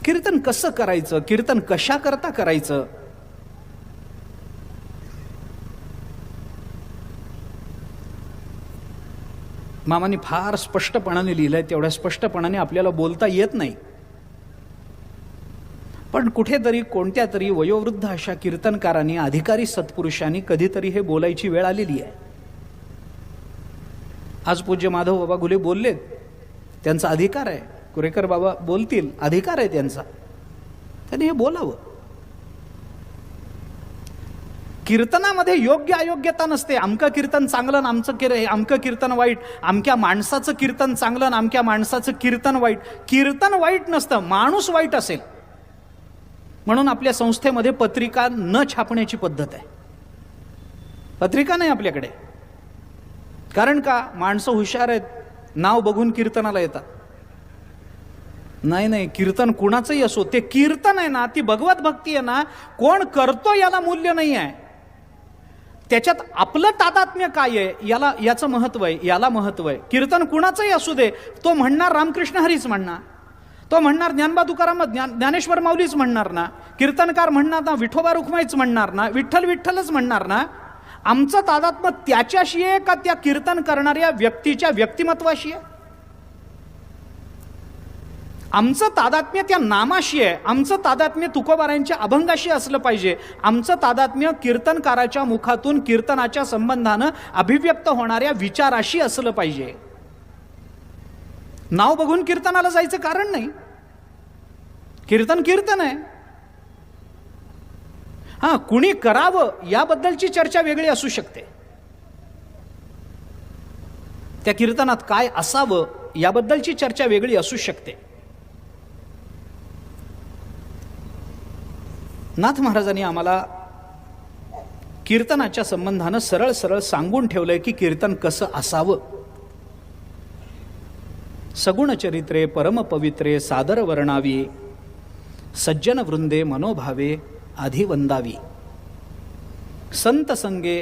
कीर्तन कसं करायचं, कीर्तन कशा करता करायचं, मामांनी फार स्पष्टपणाने लिहिलंय. तेवढ्या स्पष्टपणाने आपल्याला बोलता येत नाही, पण कुठेतरी कोणत्या तरी वयोवृद्ध अशा कीर्तनकारांनी, अधिकारी सत्पुरुषांनी कधीतरी हे बोलायची वेळ आलेली आहे. आज पूज्य माधव बाबा घुले बोललेत, त्यांचा अधिकार आहे. कुरेकर बाबा बोलतील, अधिकार आहे त्यांचा, त्यांनी हे बोलावं. कीर्तनामध्ये योग्य अयोग्यता नसते. अमकं कीर्तन चांगलं आणि अमकं कीर्तन वाईट, अमक्या माणसाचं कीर्तन चांगलं आणि अमक्या माणसाचं कीर्तन वाईट. कीर्तन वाईट नसतं, माणूस वाईट असेल. म्हणून आपल्या संस्थेमध्ये पत्रिका न छापण्याची पद्धत आहे. पत्रिका नाही आपल्याकडे. कारण का? माणसं हुशार आहेत, नाव बघून कीर्तनाला येतात. नाही, कीर्तन कुणाचंही असो, ते कीर्तन आहे ना, ती भगवत भक्ती आहे ना, कोण करतो याला मूल्य नाही आहे. त्याच्यात आपलं तादात्म्य काय आहे याचं महत्व आहे, याला महत्व आहे. कीर्तन कुणाचंही असू दे, तो म्हणणार रामकृष्ण हरीच म्हणणार, तो म्हणणार ज्ञानबा तुकाराम ज्ञानेश्वर माऊलीच म्हणणार ना, कीर्तनकार म्हणणार ना विठोबा रुक्माईच म्हणणार ना, विठ्ठल विठ्ठलच म्हणणार ना. आमचं तादात्म्य त्याच्याशी आहे का त्या कीर्तन करणाऱ्या व्यक्तीच्या व्यक्तिमत्वाशी आहे? आमचं तादात्म्य त्या नामाशी आहे. आमचं तादात्म्य तुकोबारायांच्या अभंगाशी असलं पाहिजे. आमचं तादात्म्य कीर्तनकाराच्या मुखातून कीर्तनाच्या संबंधानं अभिव्यक्त होणाऱ्या विचाराशी असलं पाहिजे. नाव बघून कीर्तनाला जायचं कारण नाही. कीर्तन कीर्तन आहे. हां, कुणी करावं याबद्दलची चर्चा वेगळी असू शकते. त्या कीर्तनात काय असावं याबद्दलची चर्चा वेगळी असू शकते. नाथ महाराजांनी आम्हाला कीर्तनाच्या संबंधानं सरळ सरळ सांगून ठेवलंय की कीर्तन कसं असावं. सगुण चरित्रे परमपवित्रे सादर वर्णावी, सज्जन वृंदे मनोभावे अधिवंदावी. संत संगे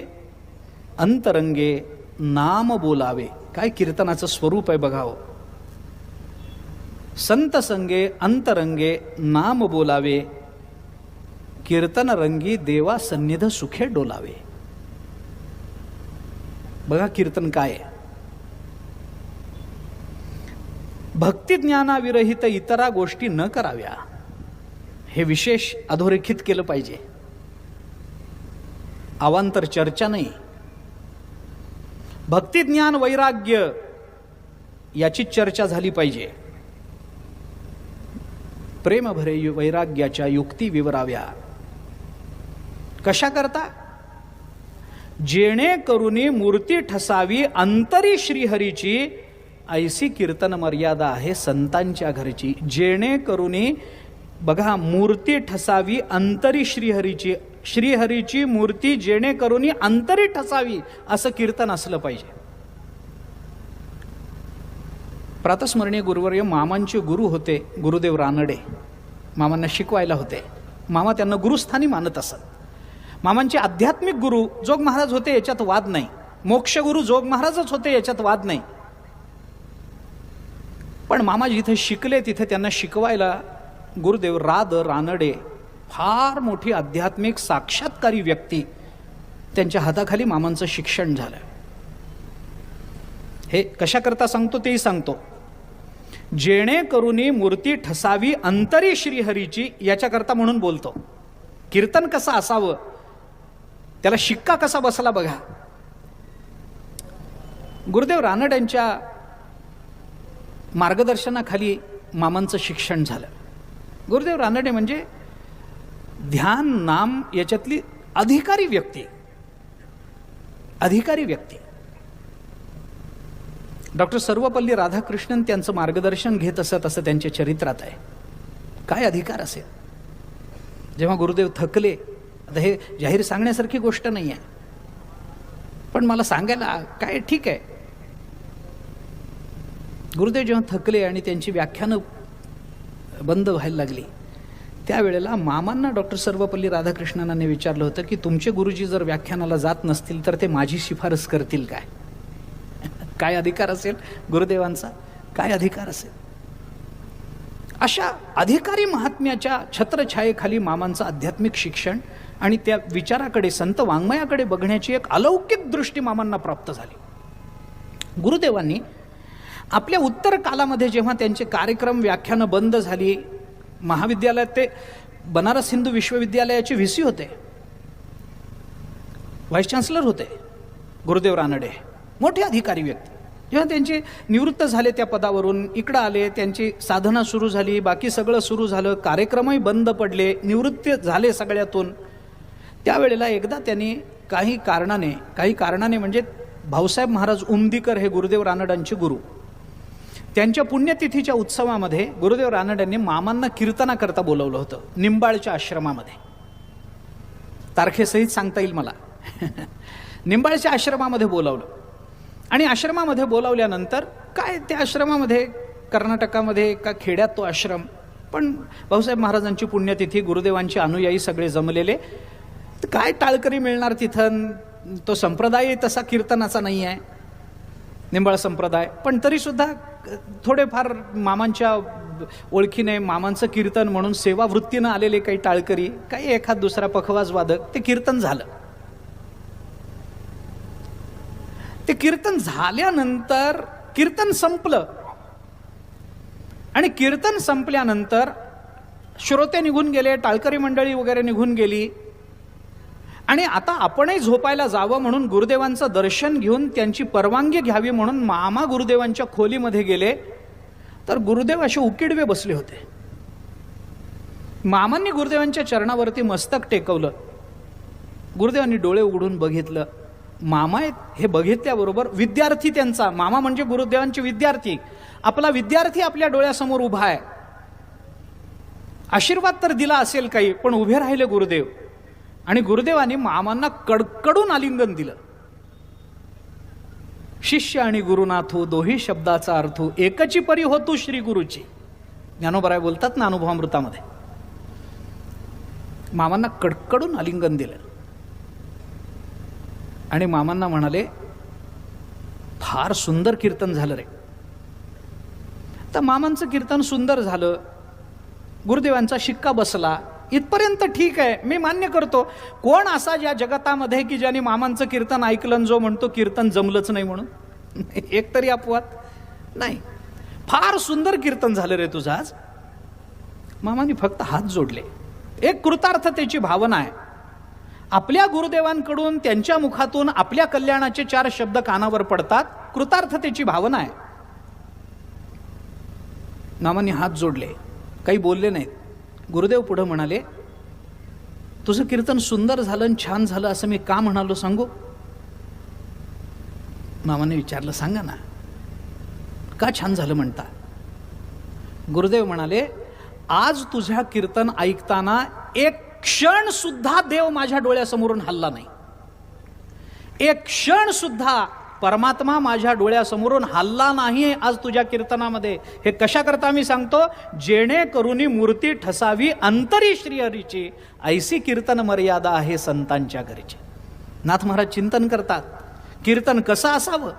अंतरंगे नाम बोलावे. काय कीर्तनाचं स्वरूप आहे बघावं. संत संगे अंतरंगे नाम बोलावे, कीर्तन रंगी देवा सन्निध सुखे डोलावे. बघा कीर्तन काय आहे. भक्ती ज्ञानाविरहित इतरा गोष्टी न कराव्या, हे विशेष अधोरेखित केलं पाहिजे. अवांतर चर्चा नाही. भक्ती ज्ञान वैराग्य याची चर्चा झाली पाहिजे. प्रेम भरे वैराग्याच्या युक्ती विवराव्या. कशा करता? जेणे करुनी मूर्ती ठसावी अंतरी श्रीहरीची, ऐसी कीर्तन मर्यादा आहे संतांच्या घरची. जेणे करुनी, बघा, मूर्ती ठसावी अंतरी श्रीहरीची. श्रीहरीची मूर्ती जेणे करुनी अंतरी ठसावी असं कीर्तन असलं पाहिजे. प्रातस्मरणीय गुरुवर्य मामांचे गुरु होते गुरुदेव रानडे. मामांना शिकवायला होते. मामा त्यांना गुरुस्थानी मानत असत. मामांचे आध्यात्मिक गुरु जोग महाराज होते, याच्यात वाद नाही. मोक्ष गुरु जोग महाराजच होते, याच्यात वाद नाही. पण मामा जिथे शिकले तिथे त्यांना शिकवायला गुरुदेव रानडे, फार मोठी आध्यात्मिक साक्षात्कारी व्यक्ती, त्यांच्या हाताखाली मामांचं शिक्षण झालं. हे कशा करता सांगतो तेही सांगतो. जेणे करुनी मूर्ती ठसावी अंतरी श्रीहरीची याच्याकरता म्हणून बोलतो. कीर्तन कसं असावं, त्याला शिक्का कसा बसला बघा. गुरुदेव रानड्यांच्या मार्गदर्शनाखाली मामांचं शिक्षण झालं. गुरुदेव रानडे म्हणजे ध्यान नाम याच्यातली अधिकारी व्यक्ती. डॉक्टर सर्वपल्ली राधाकृष्णन त्यांचं मार्गदर्शन घेत असत असं त्यांच्या चरित्रात आहे. काय अधिकार असेल. जेव्हा गुरुदेव थकले, आता हे जाहीर सांगण्यासारखी गोष्ट नाही आहे, पण मला सांगायला काय ठीक आहे. गुरुदेव जेव्हा थकले आणि त्यांची व्याख्यानं बंद व्हायला लागली, त्यावेळेला मामांना डॉक्टर सर्वपल्ली राधाकृष्णनाने विचारलं होतं की तुमचे गुरुजी जर व्याख्यानाला जात नसतील तर ते माझी शिफारस करतील काय? काय अधिकार असेल गुरुदेवांचा, काय अधिकार असेल. अशा अधिकारी महात्म्याच्या छत्रछायेखाली मामांचं आध्यात्मिक शिक्षण आणि त्या विचाराकडे, संत वाङ्मयाकडे बघण्याची एक अलौकिक दृष्टी मामांना प्राप्त झाली. गुरुदेवांनी आपल्या उत्तर कालामध्ये जेव्हा त्यांचे कार्यक्रम व्याख्यानं बंद झाली, महाविद्यालयात ते बनारस हिंदू विश्वविद्यालयाचे व्हीसी होते, व्हाईस चान्सलर होते गुरुदेव रानडे, मोठे अधिकारी व्यक्ती. जेव्हा त्यांचे निवृत्त झाले त्या पदावरून, इकडं आले, त्यांची साधना सुरू झाली, बाकी सगळं सुरू झालं, कार्यक्रमही बंद पडले, निवृत्त झाले सगळ्यातून. त्यावेळेला एकदा त्यांनी काही कारणाने म्हणजे भाऊसाहेब महाराज उमदीकर हे गुरुदेव रानडांचे गुरु, त्यांच्या पुण्यतिथीच्या उत्सवामध्ये गुरुदेव रानडांनी मामांना कीर्तनाकरता बोलवलं होतं निंबाळच्या आश्रमामध्ये. तारखेसहित सांगता येईल मला. निंबाळच्या आश्रमामध्ये बोलावलं आणि आश्रमामध्ये बोलावल्यानंतर काय, त्या आश्रमामध्ये कर्नाटकामध्ये का खेड्यात तो आश्रम, पण भाऊसाहेब महाराजांची पुण्यतिथी, गुरुदेवांचे अनुयायी सगळे जमलेले, तर काय टाळकरी मिळणार तिथं. तो संप्रदाय तसा कीर्तनाचा नाही आहे, निंबाळ संप्रदाय, पण तरीसुद्धा थोडेफार मामांच्या ओळखीने मामांचं कीर्तन म्हणून सेवावृत्तीनं आलेले काही टाळकरी, काही एखाद दुसरा पखवाज वादक, ते कीर्तन झालं. ते कीर्तन झाल्यानंतर कीर्तन संपलं आणि कीर्तन संपल्यानंतर श्रोते निघून गेले, टाळकरी मंडळी वगैरे निघून गेली आणि आता आपणही झोपायला जावं म्हणून गुरुदेवांचं दर्शन घेऊन त्यांची परवानगी घ्यावी म्हणून मामा गुरुदेवांच्या खोलीमध्ये गेले, तर गुरुदेव असे उकिडवे बसले होते. मामांनी गुरुदेवांच्या चरणावरती मस्तक टेकवलं. गुरुदेवांनी डोळे उघडून बघितलं, मामा आहेत. हे बघितल्याबरोबर विद्यार्थी त्यांचा, मामा म्हणजे गुरुदेवांचे विद्यार्थी, आपला विद्यार्थी आपल्या डोळ्यासमोर उभा आहे. आशीर्वाद तर दिला असेल काही, पण उभे राहिले गुरुदेव आणि गुरुदेवांनी मामांना कडकडून आलिंगन दिलं. शिष्य आणि गुरुनाथू दोही शब्दाचा अर्थ एकची परी होतू श्री गुरुची, ज्ञानोबराय बोलतात ना अनुभवामृतामध्ये. मामांना कडकडून आलिंगन दिलं आणि मामांना म्हणाले, फार सुंदर कीर्तन झालं रे. तर मामांचं कीर्तन सुंदर झालं, गुरुदेवांचा शिक्का बसला, इथपर्यंत ठीक आहे, मी मान्य करतो. कोण असा या जगतामध्ये की ज्याने मामांचं कीर्तन ऐकलं जो म्हणतो कीर्तन जमलंच नाही म्हणून? एक तरी अपवाद नाही. फार सुंदर कीर्तन झालं रे तुझं आज. मामांनी फक्त हात जोडले. एक कृतार्थतेची भावना आहे. आपल्या गुरुदेवांकडून, त्यांच्या मुखातून आपल्या कल्याणाचे 4 शब्द कानावर पडतात, कृतार्थतेची भावना आहे. मामांनी हात जोडले, काही बोलले नाहीत. गुरुदेव पुढे म्हणाले, तुझं कीर्तन सुंदर झालं आणि छान झालं असं मी का म्हणालो सांगू? मामाने विचारलं, सांगा ना, का छान झालं म्हणता? गुरुदेव म्हणाले, आज तुझ्या कीर्तन ऐकताना एक क्षण सुद्धा देव माझ्या डोळ्यासमोरून हलला नाही. एक क्षण सुद्धा परमात्मा माझ्या डोळ्यासमोरून हलला नाही आज तुझ्या कीर्तनामध्ये. हे कशा करता मी सांगतो, जेणेकरून मूर्ती ठसावी अंतरी श्रीहरीची, ऐसी कीर्तन मर्यादा आहे संतांच्या घरीची. नाथ महाराज चिंतन करतात, कीर्तन कसं असावं,